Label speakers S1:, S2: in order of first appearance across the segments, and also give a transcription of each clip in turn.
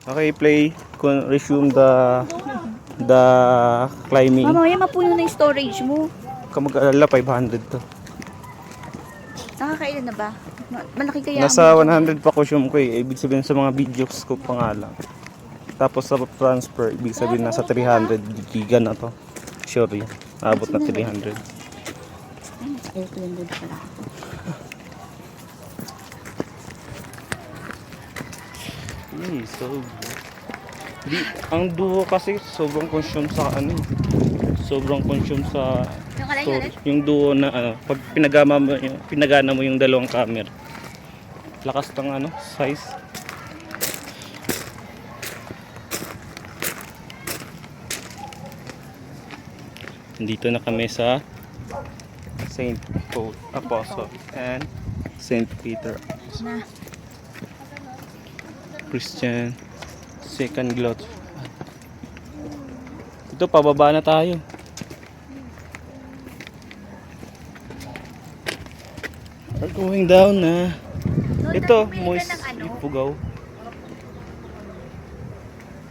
S1: Okay, play. Resume the climbing.
S2: Mamaya mapuno na yung storage mo.
S1: Kamag-alala, 500 to.
S2: Nakakailan na ba? Malaki kaya
S1: Nasa
S2: ang
S1: 100 pa consume ko eh. Ibig sabihin sa mga videos ko pa nga lang. Tapos sa transfer, ibig sabihin nasa 300 giga na to. Sure yun. Abot na 300.
S2: Airplane din pala.
S1: So ang duo kasi sobrang consume sa ano. Sobrang consume sa
S2: Yung alay
S1: storage. Yung duo na pag pinagana mo yung dalawang camera. Lakas ng size. Dito na kami sa St. Paul Apostle and St. Peter
S2: Na.
S1: Christian Second Glot. Ito, pababa na tayo. We're going down na. Ito, moist Ipugaw.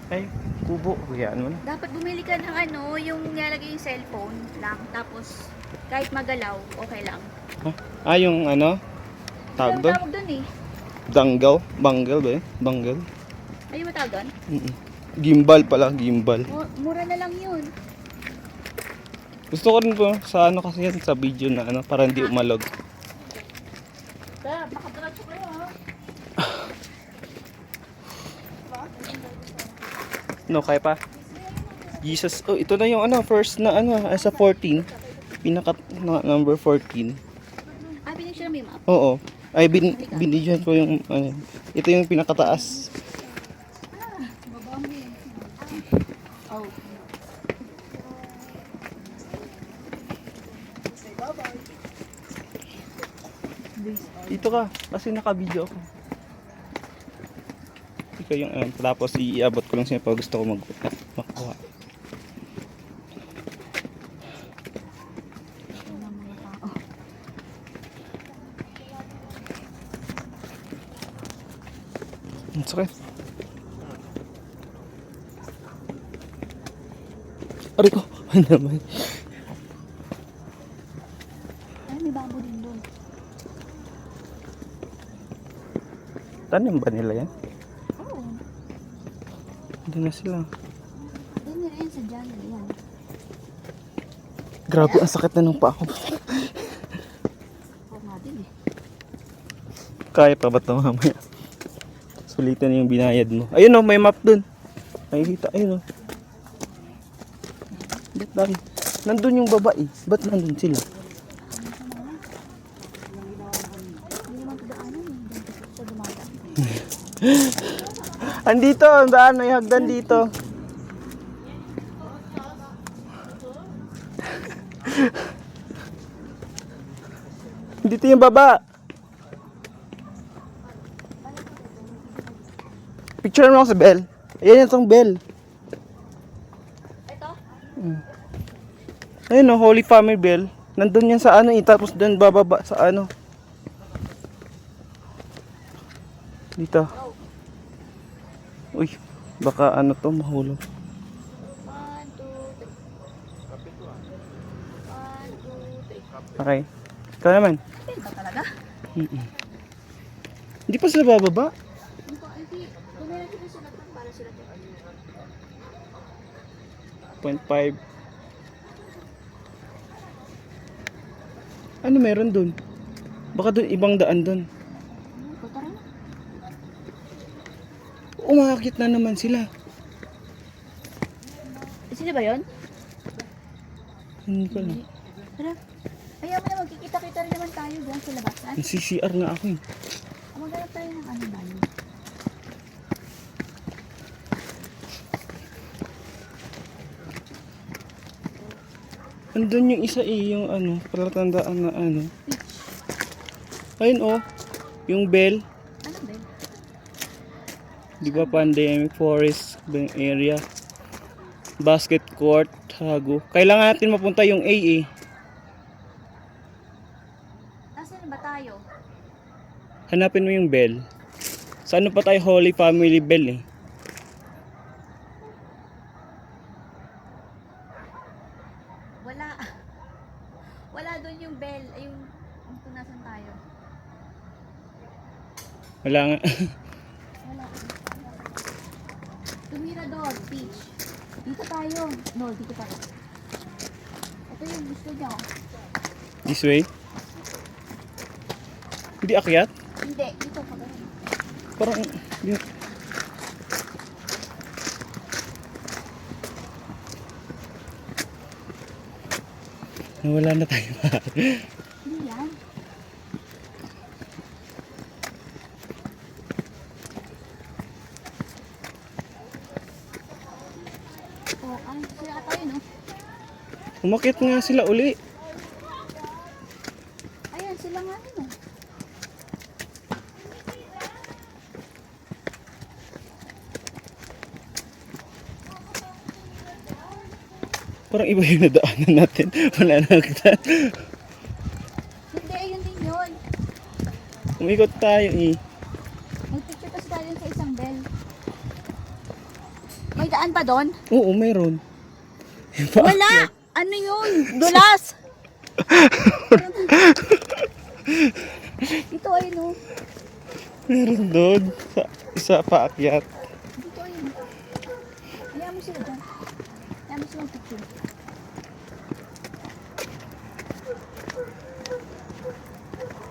S1: Ay, kubo. Hayaan mo na.
S2: Dapat bumili ka ng yung nilalagay yung cellphone lang. Tapos, kahit magalaw, okay lang.
S1: Ah, yung tawag doon?
S2: Tawag doon eh.
S1: Dangal? Bangal ba eh? Bangal?
S2: Ayun mo tawag doon?
S1: Gimbal pala, gimbal.
S2: Mura na lang yun.
S1: Gusto ko rin po sa kasi yan, sa video na para hindi umalog.
S2: Kaya, makadiretso kayo ha.
S1: No, kaya pa. Jesus, oh, ito na yung first na sa 14. Number 14.
S2: Ah, pinicture mo yung map?
S1: Oo. Ay, binidyohan ko yung ito yung pinakataas.
S2: Oh.
S1: Dito ka, kasi naka-video ako. Ikaw yung tapos iabot ko lang siya pag gusto ko makuha. Ang sakit. Aray ko. Ano naman?
S2: Ay, may babo din doon.
S1: Tanim ba nila yan?
S2: Oo.
S1: Hindi na sila.
S2: Doon na rin sa dyan. Yan.
S1: Grabe, ang sakit na ng paa ko.
S2: Oo nga din eh.
S1: Kaya pa ba't na mamaya? Sulitan yung binayad mo. Ayun may map dun. Nakikita, ayun Ba't nandun yung babae? Ba't nandun sila?
S2: Hindi naman ito daanan eh. Doon sa dumada.
S1: Andito, ang daan, may hagdan dito. Dito yung baba. Picture mo ako sa bell. Ayan yung bell.
S2: Ito?
S1: Ayun Holy Family Bell. Nandun yan sa tapos doon bababa sa Dito. Uy, baka to mahulog.
S2: 1, 2, 3. 1, 2, 3.
S1: Okay. Ikaw naman.
S2: Ayun ba talaga?
S1: Hindi pa sila bababa.
S2: Hindi ko, hindi. Kumain natin sila para sila ito.
S1: 0.5. Ano meron dun? Baka dun ibang daan dun.
S2: Tara na.
S1: Umakit na naman sila.
S2: Sila ba yun?
S1: Hindi ko lang.
S2: Tara. Ayaw mo na magkikita-kita rin naman tayo dyan sa labasan.
S1: CCR nga ako eh.
S2: Maghanap tayo ng bayo.
S1: Andun yung isa yung palatandaan na Ayun yung bell.
S2: Ano ba?
S1: Di ba pandemic forest area. Basket court, hago. Kailangan natin mapunta yung A eh.
S2: Nasaan ba tayo?
S1: Hanapin mo yung bell. Sa pa tayo Holy Family Bell eh. Wala nga.
S2: Wala. Tumirador, beach. Dito tayo. No, dito tayo. Ito yung gusto niya.
S1: This way? Hindi akyat?
S2: Hindi, dito pa ganun.
S1: Parang... Nawala na tayo.
S2: Hindi yan. Oh, sila tayo, no?
S1: Umakit nga sila uli.
S2: Ayan, sila nga, no?
S1: Parang iba yung nadaanan natin. Wala na agad.
S2: Hindi, ayun din yun.
S1: Umikot tayo eh.
S2: Nagpicture kasi tayo sa isang bell. May daan pa doon?
S1: Oo, meron.
S2: Wala! Ano yun? Dulas! Ito ay no.
S1: Meron doon. Sa isa paakyat.
S2: Dito ay no. Hayaan mo sila dyan. Hayaan mo silang picture.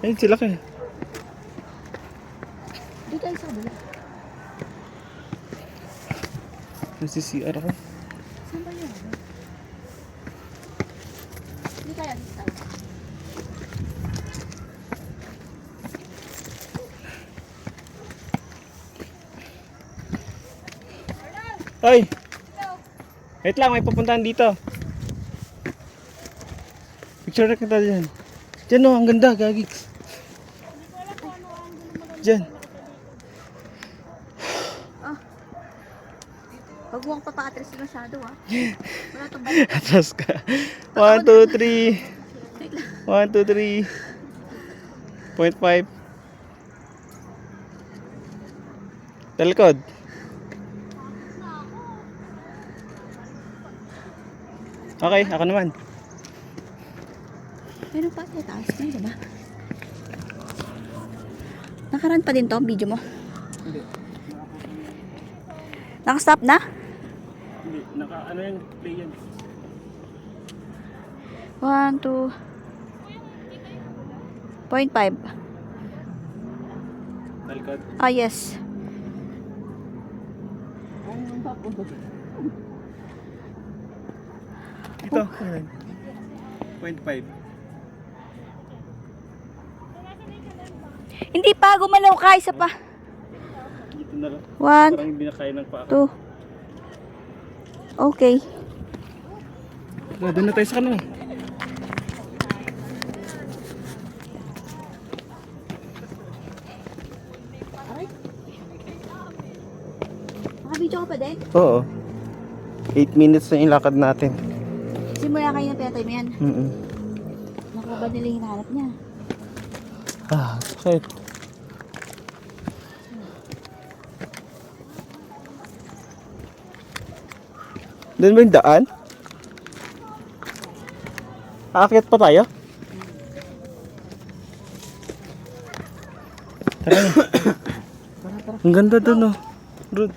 S1: Ayun sila kayo.
S2: Dito tayo sa kabila.
S1: Nasi-CR ako.
S2: Saan ba yun? Hindi kaya dito tayo.
S1: Hoy! Wait lang, may pupuntahan dito. Picture na kita dyan. Dyan o, ang ganda, gagigs. Dyan.
S2: Huwag mo akong papa-atras masyado ah. Wala itong balik.
S1: Atras ka. 1, 2, 3. 1, 2, 3. 0.5. Talikod. Okay, ako naman.
S2: Meron pa sa taas. Meron ba? Nakaraan pa din to ang video mo?
S1: Hindi.
S2: Nakastop na?
S1: Hindi. Ano yan? Play yan.
S2: 1, 2. 0.5.
S1: Talikod.
S2: Ah, yes.
S1: Ito. 0.5.
S2: Hindi pa, gumalaw ka. Isa pa.
S1: Dito na lang.
S2: 1,
S1: Parang hindi na kaya ng paa.
S2: 2. Okay.
S1: Doon na tayo sa kanila.
S2: Nakabidyo ka pa din?
S1: Oo. 8 minutes na yung lakad natin.
S2: Simula kayo na pinatay mo yan.
S1: Mm-mm.
S2: Naku, ba nila yung hinahanap niya?
S1: Ah, sakit. Doon ba yung daan? Aakyat pa tayo? Tara na. Ang ganda doon oh. Rod.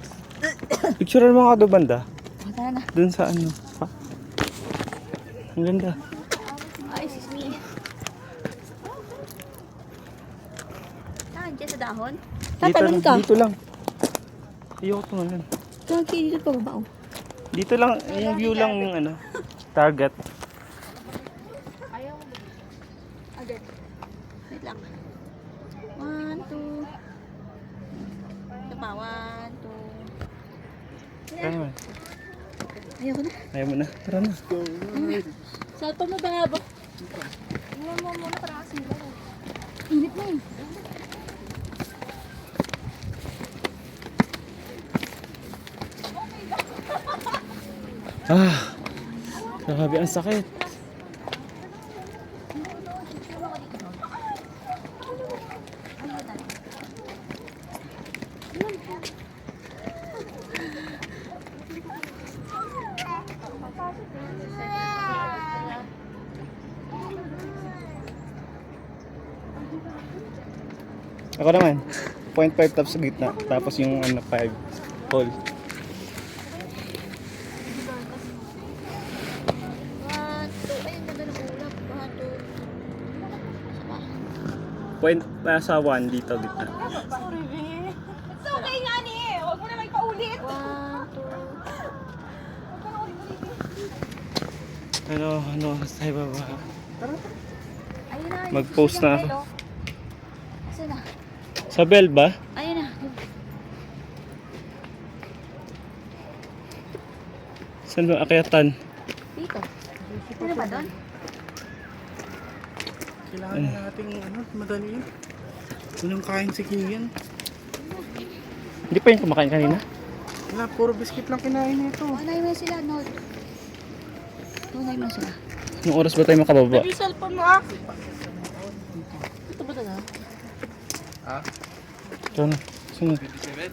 S1: Picturean mo nga doon banda.
S2: Oh, tara na.
S1: Doon sa ano. Pa. Ang ganda.
S2: Ay, excuse me. Saan? Diyan sa dahon? Tatalon ka.
S1: Dito lang. Ayoko tumalon.
S2: Kaya dito pa ba?
S1: Dito lang, yung view lang yung ano. Target.
S2: Ayaw. Agad. Wait lang. 1, 2. Ito pa. 1, 2.
S1: Kaya naman.
S2: Ayoko na.
S1: Ayaw mo na. Tara na.
S2: Cellphone mo ba nga ba? Iwan mo muna para kasi ba? Init na eh.
S1: Ah. Grabe, ang sakit. Ako naman. 0.5 tapos sa gitna. Tapos yung 5 hole.
S2: 1, 2. Ayun, ganda ng ulap. 1, 2.
S1: Point sa 1 dito gitna.
S2: Sorry, babe. It's okay nga ni. Huwag mo na may paulit. 1, 2.
S1: Ano, sa baba.
S2: Ayun na.
S1: Mag-post na ako.
S2: Asa na?
S1: Sa bell ba?
S2: Ayun na.
S1: Saan ba akyatan?
S2: Dito. Ano ba doon?
S3: Kailangan nating madali yun. Walang kain si Kian.
S1: Hindi pa yung kumakain kanina?
S3: Wala, puro biscuit lang kinain nito.
S2: Tunay mo sila, no? Tunay mo sila.
S1: Anong oras ba tayo makababa?
S3: Yung cellphone mo ah!
S2: Ito ba talaga?
S1: Ito na. Sunod.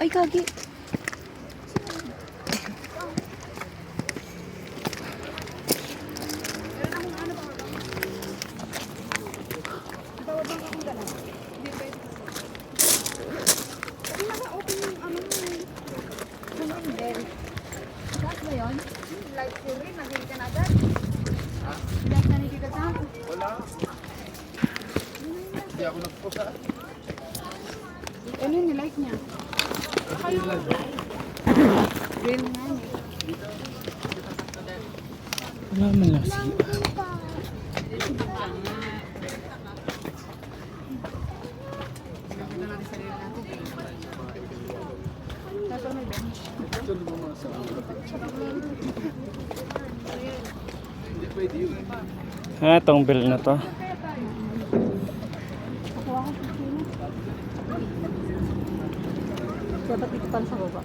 S2: Ay, kagi. Gas ba yun? Light fuel rin, nagigil ka na agad. Gas na nagigil ka.
S3: Wala. Hindi ako nagpost ah.
S2: Ano yung nilike niya? Grill nga niya.
S1: Wala man lang siya. Tong bell na to.
S2: Dapat dito pala sa baba.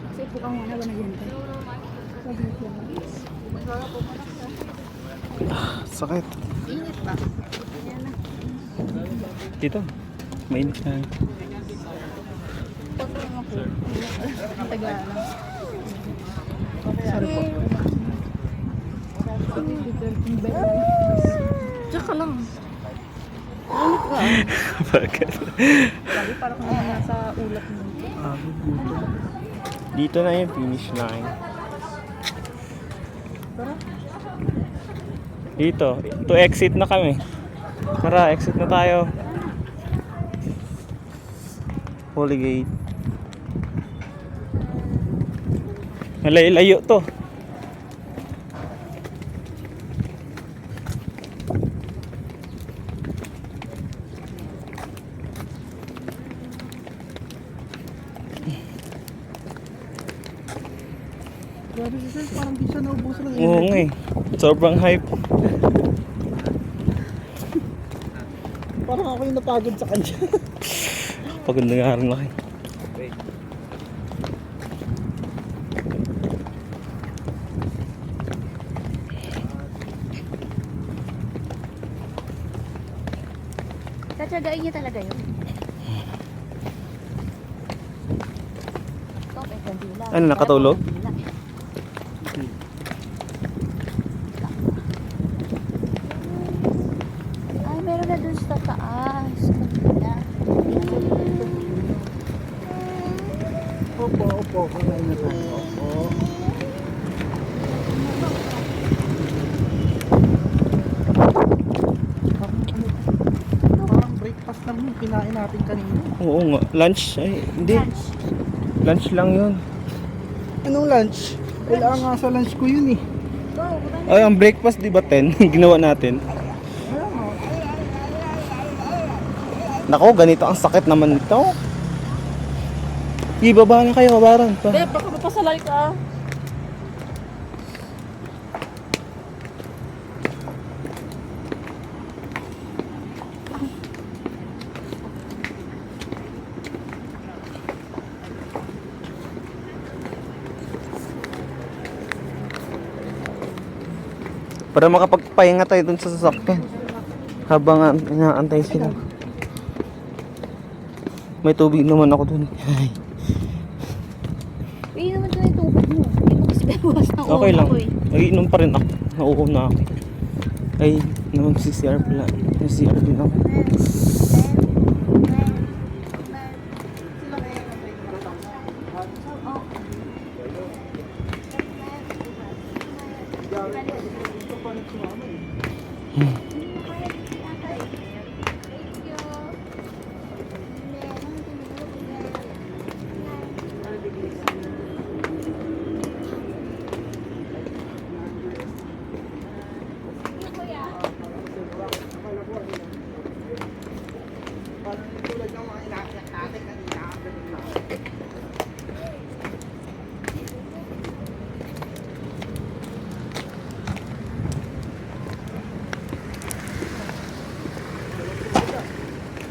S2: Kasi ipukang muna ba naghintay?
S1: Sakit.
S2: Init ba?
S1: Dito. Mainit na.
S2: Pagpapang ako. Taga lang.
S3: Sorry po.
S2: Diyan ka lang.
S1: Bakit?
S2: Lagi parang kung nasa ulap mo.
S1: Dito na yung finish line. Dito. To exit na kami. Tara, exit na tayo. Holy Gate. Malayo to.
S3: Grabe si Sir, parang di siya naubusan ng
S1: Oo nga eh. Sobrang hype.
S3: Parang ako yung napagod sa kanya.
S1: Pagod na nga rin ako.
S2: Tatsagain niya talaga yun. Stop it, kandila.
S1: Ano, nakatulog?
S2: Ay, meron na dun sa taas. Kandila.
S3: Opo, opo. Kakain na tayo. Opo. Parang breakfast lang yung kinain natin kanina.
S1: Oo nga. Lunch? Ay, hindi. Lunch lang yun.
S3: Anong lunch? Wala nga sa lunch ko yun eh.
S1: Ay, ang breakfast di ba 10? Ginawa natin. Nako, ganito ang sakit naman nito. Ibaba na kayo, babaran pa.
S2: Baka mapasalay ka.
S1: Para makapagpahinga tayo dun sa sasakyan. Habang inaantay sila. May tubig naman ako dun. Ay,
S2: Uy, naman ito yung tubig mo. Hindi mo kasi bawas ng
S1: okay lang.
S2: ako eh.
S1: Nag-iinom pa rin ako. Nauuna ako. Ay, naman si CR pala. Si CR din ako.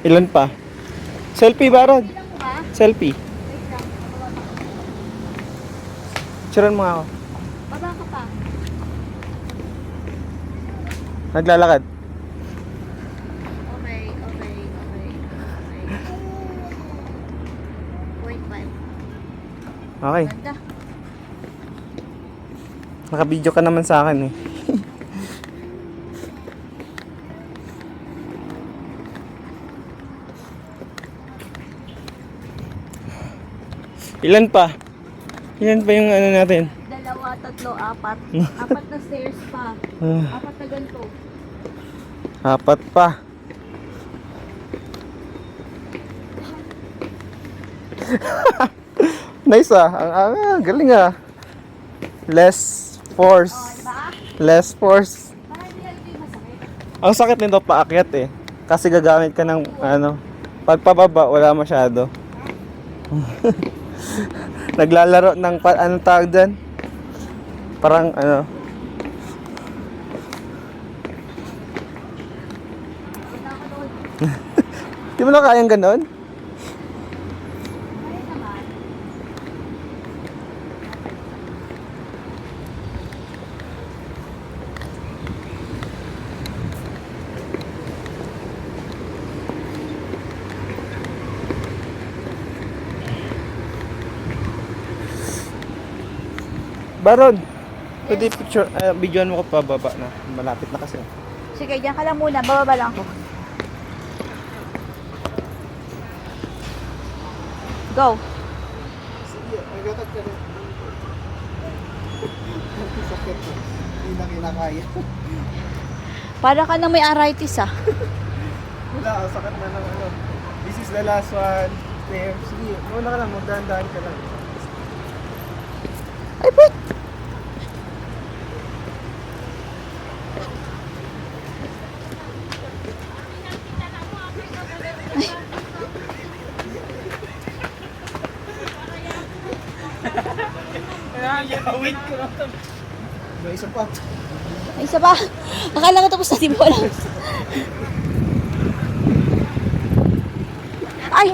S1: Ilan pa? Selfie, Barod. Selfie. Picturean mo nga ako.
S2: Baba ka pa.
S1: Naglalakad.
S2: Okay. 0.5.
S1: Okay.
S2: Ganda.
S1: Nakabidyo ka naman sa akin eh. Ilan pa? Ilan pa yung ano natin?
S2: 2, 3, 4. 4 na stairs pa. 4 na ganito.
S1: Apat pa. Nice ah. Galing ah. Less force.
S2: Diba?
S1: Less force.
S2: Parang hindi lang ito yung masakit.
S1: Ang sakit nito paakyat eh. Kasi gagamit ka ng ano. Pagpababa wala masyado. Naglalaro ng anong tawag dyan? Parang ano. Di mo na kayang ganon? Baron, pwede picture, videoan mo ko pababa na. Malapit na kasi.
S2: Sige, dyan ka lang muna. Bababa lang ako. Go.
S3: Sige, magatag ka rin. Sakit ko. Hindi na kinakaya.
S2: Para ka na may arthritis ah.
S1: Wala, ang sakit na ng ano. This is the last one. There. Sige, muna ka lang, magdahan-dahan ka lang.
S2: Ay, wait.
S1: Wait ko lang.
S3: May isa pa.
S2: Ay, isa pa. Akala ko tapos na, di mo alam. Ay!